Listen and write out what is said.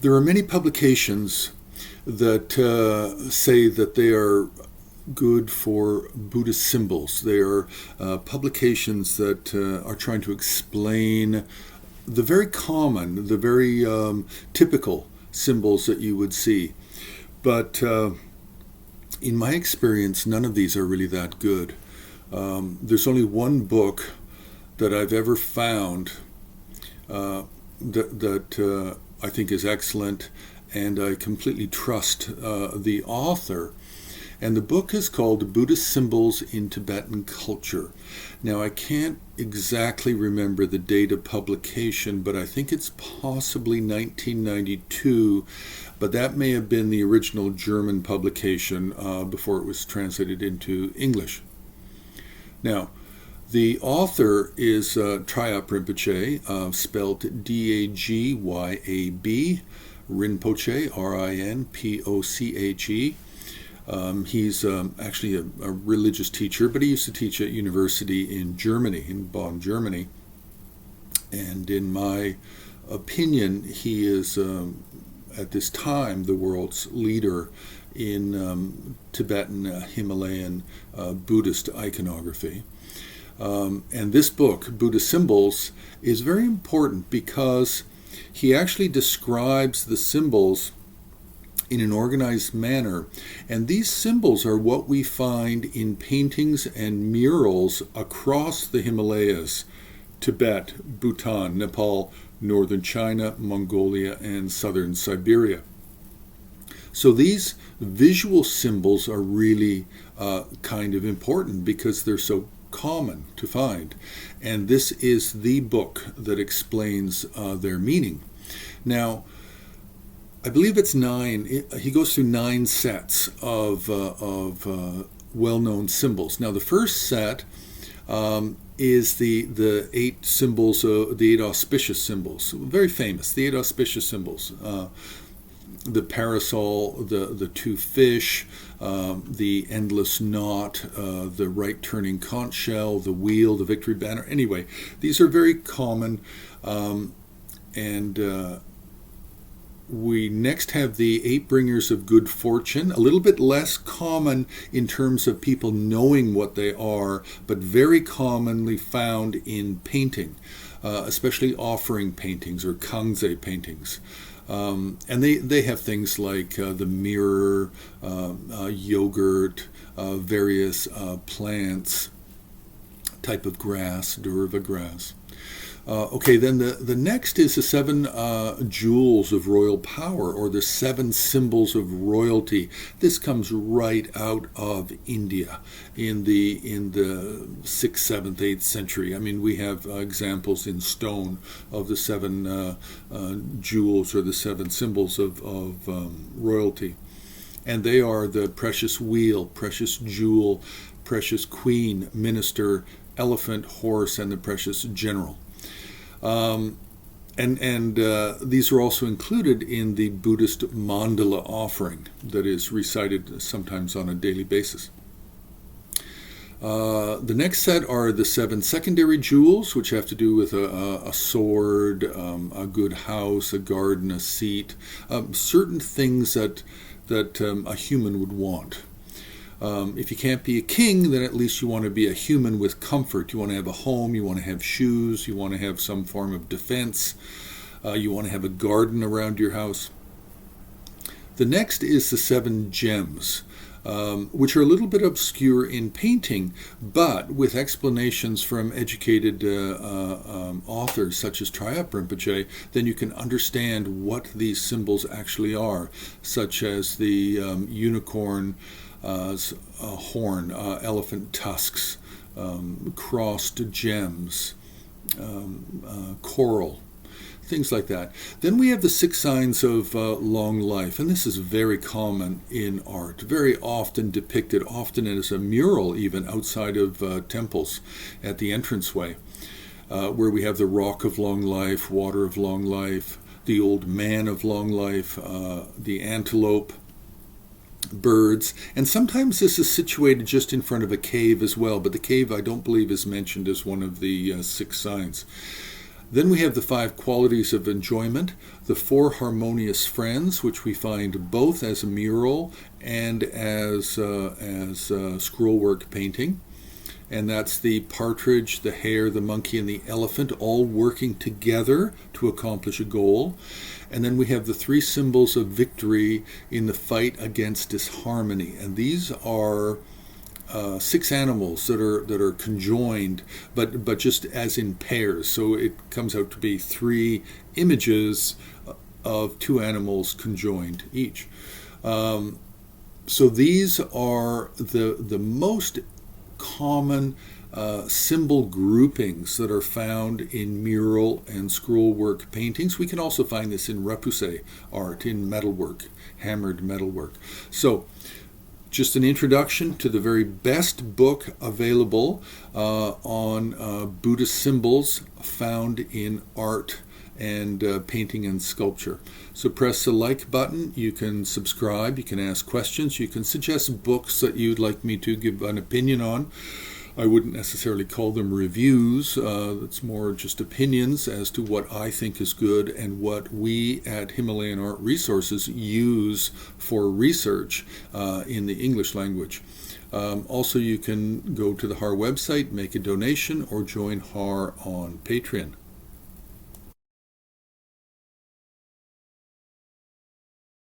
There are many publications that say that they are good for Buddhist symbols. They are publications that are trying to explain the very common, the very typical symbols that you would see. But in my experience, none of these are really that good. There's only one book that I've ever found that I think is excellent, and I completely trust the author. And the book is called Buddhist Symbols in Tibetan Culture. Now, I can't exactly remember the date of publication, but I think it's possibly 1992, but that may have been the original German publication before it was translated into English. Now, the author is Dagyab Rinpoche, spelled D-A-G-Y-A-B, Rinpoche, R-I-N-P-O-C-H-E. He's actually a religious teacher, but he used to teach at university in Germany, in Bonn, Germany. And in my opinion, he is, at this time, the world's leader in Tibetan Himalayan Buddhist iconography. And this book, Buddhist Symbols, is very important because he actually describes the symbols in an organized manner. And these symbols are what we find in paintings and murals across the Himalayas, Tibet, Bhutan, Nepal, northern China, Mongolia, and southern Siberia. So these visual symbols are really kind of important because they're so common to find. And this is the book that explains their meaning. Now, I believe it's 9. He goes through 9 sets of well-known symbols. Now, the first set is the 8 symbols, the 8 auspicious symbols. Very famous, the 8 auspicious symbols. The parasol, the 2 fish, the endless knot, the right turning conch shell, the wheel, the victory banner. Anyway, these are very common, and we next have the 8 bringers of good fortune, a little bit less common in terms of people knowing what they are, but very commonly found in painting, especially offering paintings or kanze paintings. And they have things like the mirror, yogurt, various plants, type of grass, durva grass. Okay, then the next is the 7 jewels of royal power, or the 7 symbols of royalty. This comes right out of India in the 6th, 7th, 8th century. I mean, we have examples in stone of the 7 jewels or the 7 symbols of royalty. And they are the precious wheel, precious jewel, precious queen, minister, elephant, horse, and the precious general. And these are also included in the Buddhist mandala offering that is recited sometimes on a daily basis. The next set are the 7 secondary jewels, which have to do with a sword, a good house, a garden, a seat, certain things that a human would want. If you can't be a king, then at least you want to be a human with comfort. You want to have a home, you want to have shoes, you want to have some form of defense, you want to have a garden around your house. The next is the 7 gems, which are a little bit obscure in painting, but with explanations from educated authors such as Dagyab Rinpoche, then you can understand what these symbols actually are, such as the unicorn, horn, elephant tusks, crossed gems, coral, things like that. Then we have the 6 signs of long life, and this is very common in art, very often depicted, often as a mural even outside of temples at the entranceway, where we have the rock of long life, water of long life, the old man of long life, the antelope, birds, and sometimes this is situated just in front of a cave as well, but the cave I don't believe is mentioned as one of the 6 signs. Then we have the 5 qualities of enjoyment, the 4 harmonious friends, which we find both as a mural and as scrollwork painting. And that's the partridge, the hare, the monkey, and the elephant all working together to accomplish a goal. And then we have the 3 symbols of victory in the fight against disharmony. And these are 6 animals that are conjoined, but just as in pairs. So it comes out to be 3 images of 2 animals conjoined each. So these are the most common symbol groupings that are found in mural and scrollwork paintings. We can also find this in repoussé art, in metalwork, hammered metalwork. So just an introduction to the very best book available on Buddhist symbols found in art and painting and sculpture. So press the like button, you can subscribe, you can ask questions, you can suggest books that you'd like me to give an opinion on. I wouldn't necessarily call them reviews, it's more just opinions as to what I think is good and what we at Himalayan Art Resources use for research in the English language. Also, you can go to the HAR website, make a donation, or join HAR on Patreon.